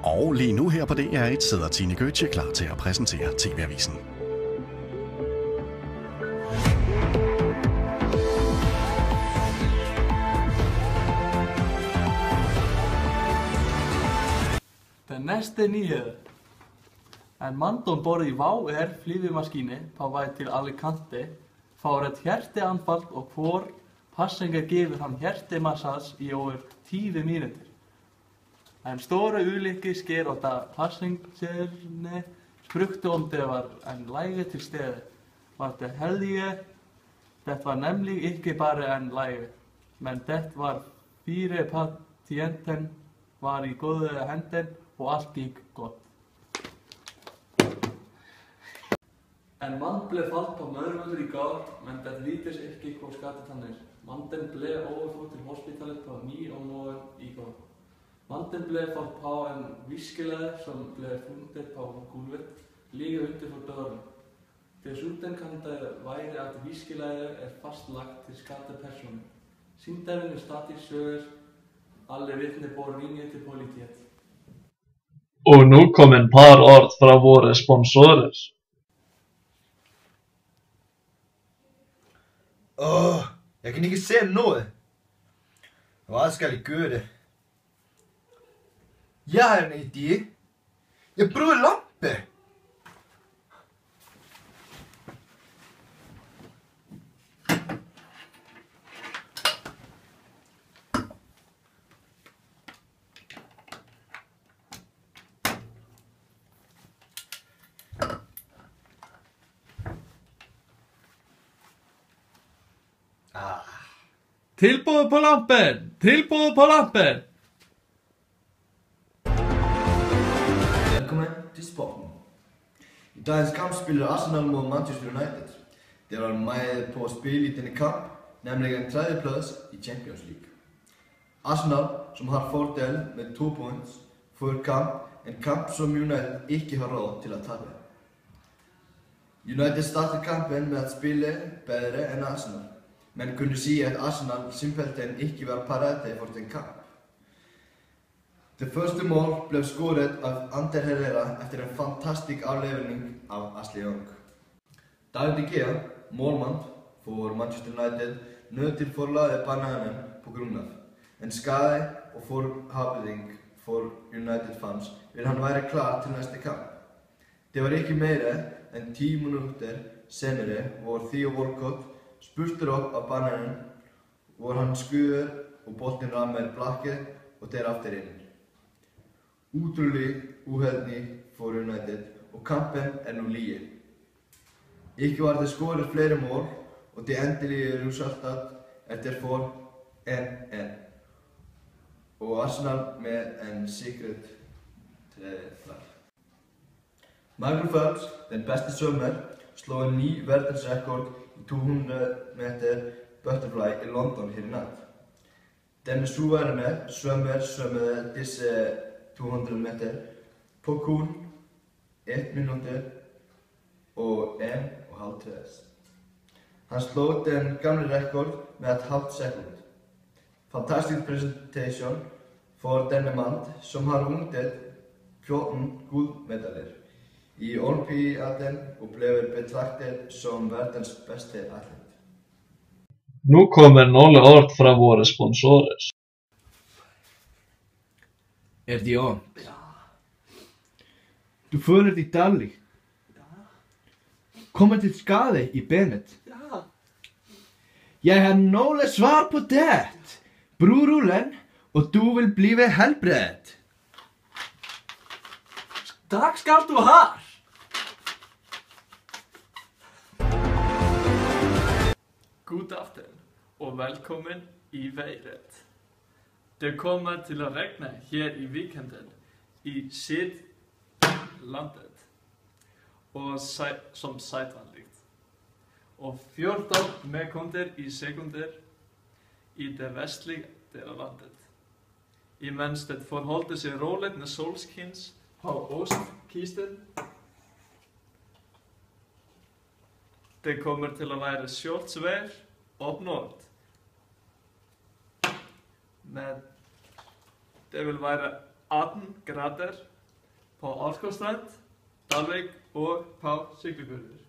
Og lige nu her på DR1 sidder Tine Gøtzsche klar til at præsentere TV-avisen. Den næste nyhed. En mand ombord i WOW Air flyvemaskine på vej til Alicante får et hjerteanfall og hvor passenger giver ham hjertemassage i over 20 minutter. En stor ulykke sker og da passengerne spurgte om det var en læge til stede. Var det heldige? Det var nemlig ikke bare en læge, men det var 4 patienter var i gode hænder og alt gik godt. En mand blev faldt på Mørvöllur i går, men det vites ikke hvor skadet han er. Mannen blev overført til hospitalet på 9 om morgenen i går. Mannen blev fået på en viskelæder, som blev fundet på gulvet, lige uden for døren. Desuden kan det være at viskelæder er fastlagt til skadede personer. Synderen er stadig søger. Alle vitner bør ringe til politiet. Og nu kom en par ord fra våre sponsorer. Jeg kan ikke se noget. Hvad skal jeg gøre det? Jeg har en idé. Jeg bruger lampe. Tilbud på lampen! Tilbud på lampen! Velkommen til sporten. I dagens kamp spiller Arsenal mod Manchester United. Det var meget på spil i denne kamp, nemlig en tredjeplads i Champions League. Arsenal, som har fordel med 2 points, får kamp, en kamp som United ikke har råd til at tabe. United starter kampen med at spille bedre end Arsenal, men kunne sige at Arsenal simpelthen ikke var parate for den kamp. Det første mål blev scoret af Ander Herrera efter en fantastisk aflevering af Ashley Young. David De Gea, målmand for Manchester United, nødt til at forlade banen på grund af en skade og forhåbning for United-fans vil han være klar til næste kamp. Det var ikke mere end 10 minutter senere, hvor Theo Walcott spurter op af banen, hvor han skyder og bolden rammer blakket og derefter ind. Utrolig uheldig for United, og kampen er nu lige. Ikke var det scoret flere mål, og det endelige resultat er derfor 1-1. Og Arsenal med en sikret 3. Michael Phelps, den bedste svømmer, slår en ny verdensrekord i 200 meter butterfly i London her i nat. Denne svømmerne svømmede disse 200 meter på kun 1 minut og 1,5. Han slog den gamle rekord med et halvt sekund. Fantastisk præsentation for denne mand, som har vundet 14 guldmedaljer i Olympiaden og blev betragtet som verdens bedste atlet. Nu kommer nogle ord fra våre sponsorer. Er det ondt? Ja. Du føler dig dårlig? Ja. Kommer til skade i benet? Ja. Jeg har nogle svar på det. Brug rullen, og du vil blive helbredt. Tak skal du have! God aften og velkommen i vejret. Det kommer til at regne her i weekenden i Sydlandet og som sædvanligt. Og 14 meter i sekunder i det vestlige del af landet. Imens det forholder sig roligt med solskins på Ostkisten. Det kommer til at være skjoldsvær opp nord. Men det vil være 18 grader på Árskógsstrand, Dalvík og på Siglufjörður.